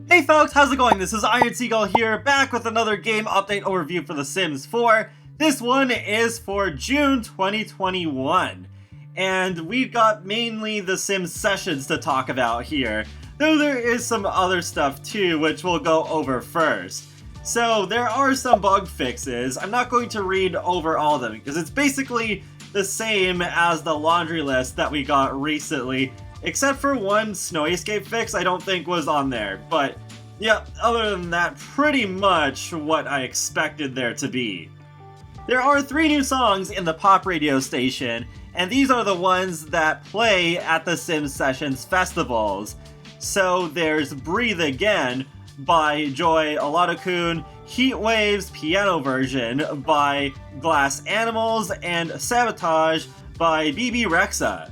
Hey folks, how's it going? This is Seagull here, back with another game update overview for The Sims 4. This one is for June 2021. And we've got mainly The Sims Sessions to talk about here, though there is some other stuff too, which we'll go over first. So there are some bug fixes. I'm not going to read over all of them, because it's basically the same as the laundry list that we got recently, except for one snow escape fix I don't think was on there. But yeah, other than that, pretty much what I expected there to be. There are 3 new songs in the pop radio station, and these are the ones that play at the Sims Sessions festivals. So there's Breathe Again by Joy Aladokun, Heat Waves piano version by Glass Animals, and Sabotage by BB Rexa.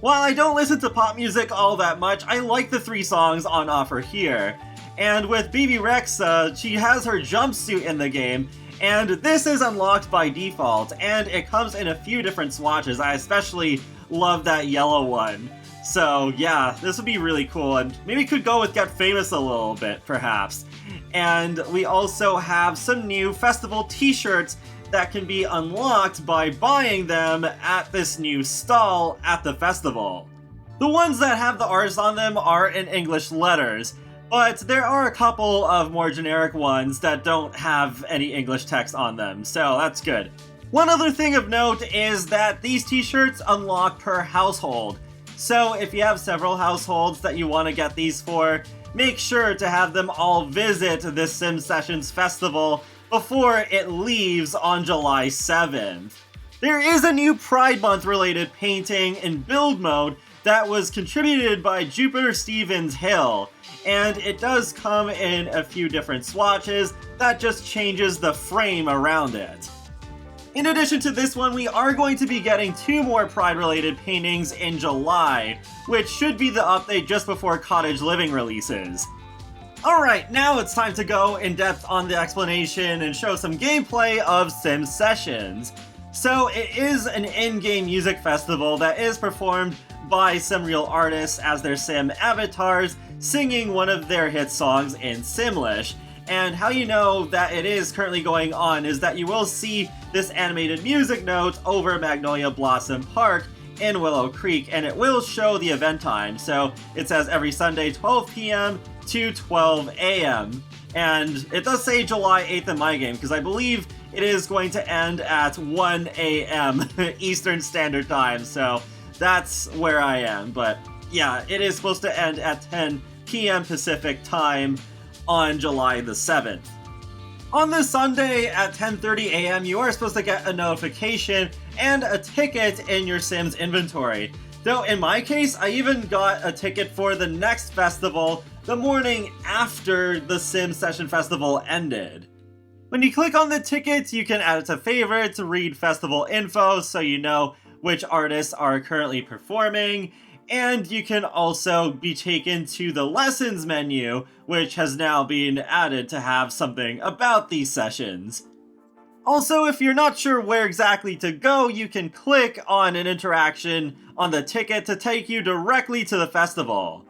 While I don't listen to pop music all that much, I like the 3 songs on offer here. And with BB Rexa, she has her jumpsuit in the game, and this is unlocked by default, and it comes in a few different swatches. I especially love that yellow one. So yeah, this would be really cool, and maybe could go with Get Famous a little bit, perhaps. And we also have some new festival t-shirts that can be unlocked by buying them at this new stall at the festival. The ones that have the artists on them are in English letters, but there are a couple of more generic ones that don't have any English text on them, so that's good. One other thing of note is that these t-shirts unlock per household. So if you have several households that you want to get these for, make sure to have them all visit this Sim Sessions festival before it leaves on July 7th. There is a new Pride Month related painting in build mode that was contributed by Jupiter Stevens Hill, and it does come in a few different swatches that just changes the frame around it. In addition to this one, we are going to be getting 2 more Pride-related paintings in July, which should be the update just before Cottage Living releases. Alright, now it's time to go in depth on the explanation and show some gameplay of Sim Sessions. So it is an in-game music festival that is performed by some real artists as their Sim avatars, singing one of their hit songs in Simlish. And how you know that it is currently going on is that you will see this animated music note over Magnolia Blossom Park in Willow Creek, and it will show the event time. So it says every Sunday 12 p.m. to 12 a.m. And it does say July 8th in my game, because I believe it is going to end at 1 a.m. Eastern Standard Time, so that's where I am. But yeah, it is supposed to end at 10 p.m. Pacific Time on July the 7th. On this Sunday at 10:30 a.m. you are supposed to get a notification and a ticket in your Sims inventory. Though in my case, I even got a ticket for the next festival the morning after the Sim Session Festival ended. When you click on the tickets, you can add it to favorites, read festival info so you know which artists are currently performing, and you can also be taken to the lessons menu, which has now been added to have something about these sessions. Also, if you're not sure where exactly to go, you can click on an interaction on the ticket to take you directly to the festival.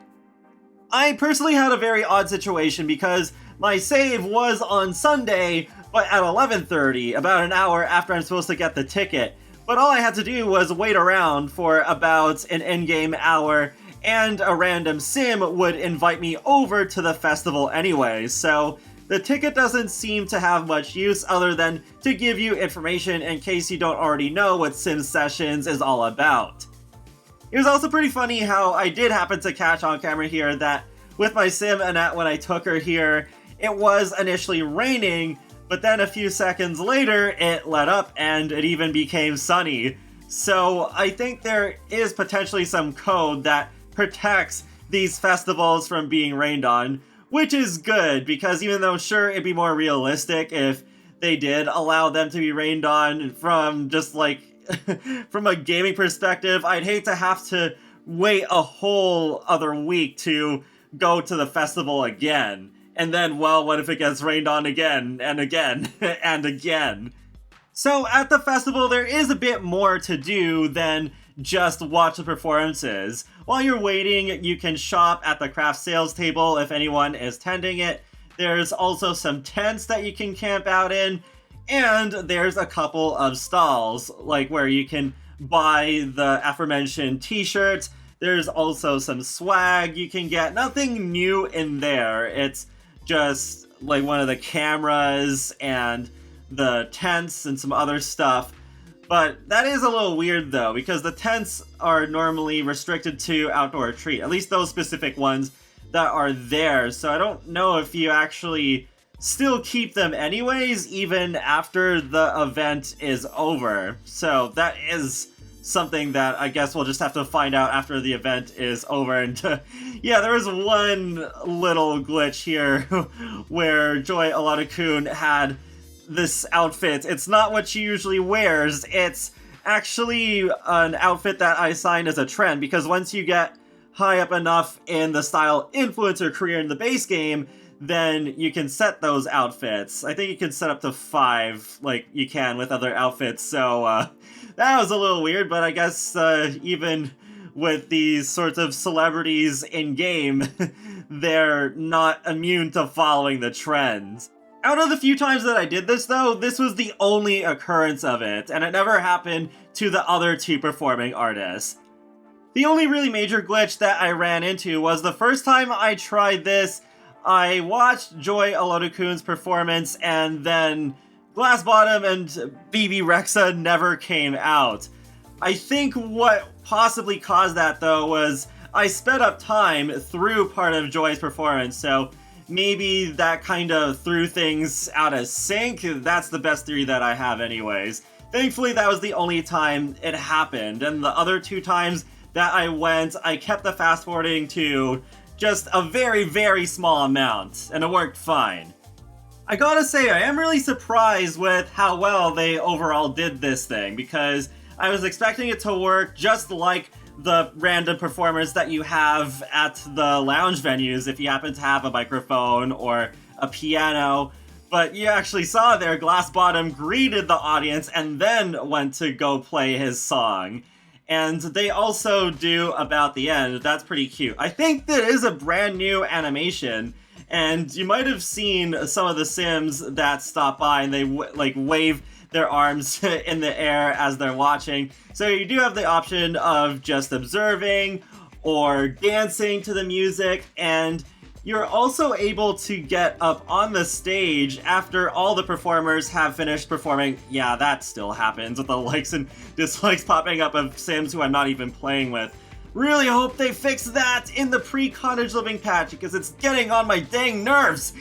I personally had a very odd situation because my save was on Sunday, but at 11:30, about an hour after I'm supposed to get the ticket. But all I had to do was wait around for about an in-game hour, and a random sim would invite me over to the festival anyway, so the ticket doesn't seem to have much use other than to give you information in case you don't already know what Sim Sessions is all about. It was also pretty funny how I did happen to catch on camera here that with my sim Annette when I took her here, it was initially raining, but then a few seconds later, it let up and it even became sunny. So I think there is potentially some code that protects these festivals from being rained on, which is good, because even though sure it'd be more realistic if they did allow them to be rained on from just like, from a gaming perspective, I'd hate to have to wait a whole other week to go to the festival again. And then, well, what if it gets rained on again, and again, and again? So at the festival, there is a bit more to do than just watch the performances. While you're waiting, you can shop at the craft sales table if anyone is tending it. There's also some tents that you can camp out in, and there's a couple of stalls, like where you can buy the aforementioned t-shirts. There's also some swag you can get. Nothing new in there. It's just like one of the cameras and the tents and some other stuff. But that is a little weird though, because the tents are normally restricted to outdoor retreat, at least those specific ones that are there. So I don't know if you actually still keep them anyways, even after the event is over. So that is something that I guess we'll just have to find out after the event is over. And yeah, there was one little glitch here where Joy Alota-kun had this outfit. It's not what she usually wears. It's actually an outfit that I signed as a trend, because once you get high up enough in the style influencer career in the base game, then you can set those outfits. I think you can set up to 5, like you can with other outfits. So that was a little weird, but I guess even with these sorts of celebrities in game, they're not immune to following the trends. Out of the few times that I did this though, this was the only occurrence of it, and it never happened to the other 2 performing artists. The only really major glitch that I ran into was the first time I tried this. I watched Joy Alota-kun's performance, and then Glass Bottom and BB Rexa never came out. I think what possibly caused that though was I sped up time through part of Joy's performance, so maybe that kind of threw things out of sync. That's the best theory that I have anyways. Thankfully, that was the only time it happened, and the other 2 times that I went, I kept the fast forwarding to just a very, very small amount, and it worked fine. I gotta say, I am really surprised with how well they overall did this thing, because I was expecting it to work just like the random performers that you have at the lounge venues if you happen to have a microphone or a piano. But you actually saw there, Glass Bottom greeted the audience and then went to go play his song. And they also do about the end. That's pretty cute. I think that is a brand new animation, and you might have seen some of the Sims that stop by and they wave their arms in the air as they're watching. So you do have the option of just observing or dancing to the music, and you're also able to get up on the stage after all the performers have finished performing. Yeah, that still happens with the likes and dislikes popping up of Sims who I'm not even playing with. Really hope they fix that in the pre-cottage living patch, because it's getting on my dang nerves.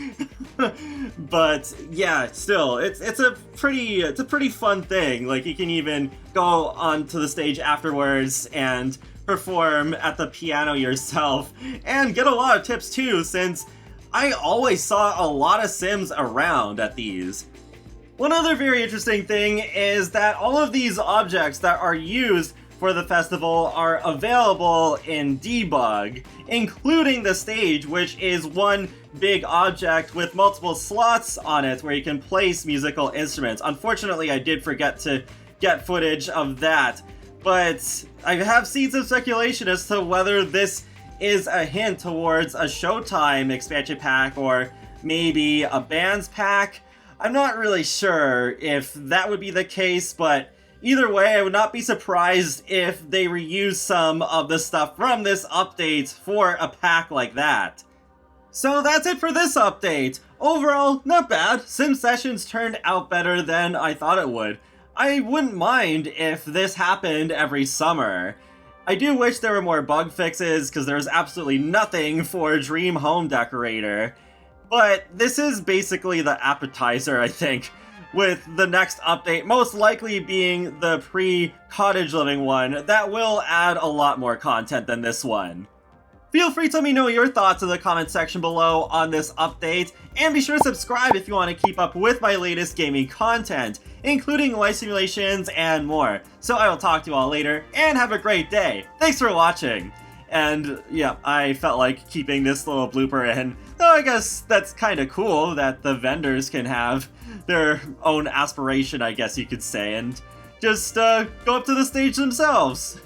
But yeah, still, it's a pretty fun thing. Like, you can even go onto the stage afterwards and perform at the piano yourself, and get a lot of tips too, since I always saw a lot of Sims around at these. One other very interesting thing is that all of these objects that are used for the festival are available in debug, including the stage, which is one big object with multiple slots on it where you can place musical instruments. Unfortunately, I did forget to get footage of that, but I have seen some speculation as to whether this is a hint towards a Showtime expansion pack or maybe a Bands pack. I'm not really sure if that would be the case, but either way, I would not be surprised if they reuse some of the stuff from this update for a pack like that. So that's it for this update. Overall, not bad. Sim Sessions turned out better than I thought it would. I wouldn't mind if this happened every summer. I do wish there were more bug fixes, because there's absolutely nothing for Dream Home Decorator. But this is basically the appetizer, I think, with the next update most likely being the pre-cottage living one that will add a lot more content than this one. Feel free to let me know your thoughts in the comment section below on this update, and be sure to subscribe if you want to keep up with my latest gaming content, including life simulations and more. So I will talk to you all later, and have a great day. Thanks for watching! And yeah, I felt like keeping this little blooper in. So I guess that's kind of cool that the vendors can have their own aspiration, I guess you could say, and just go up to the stage themselves.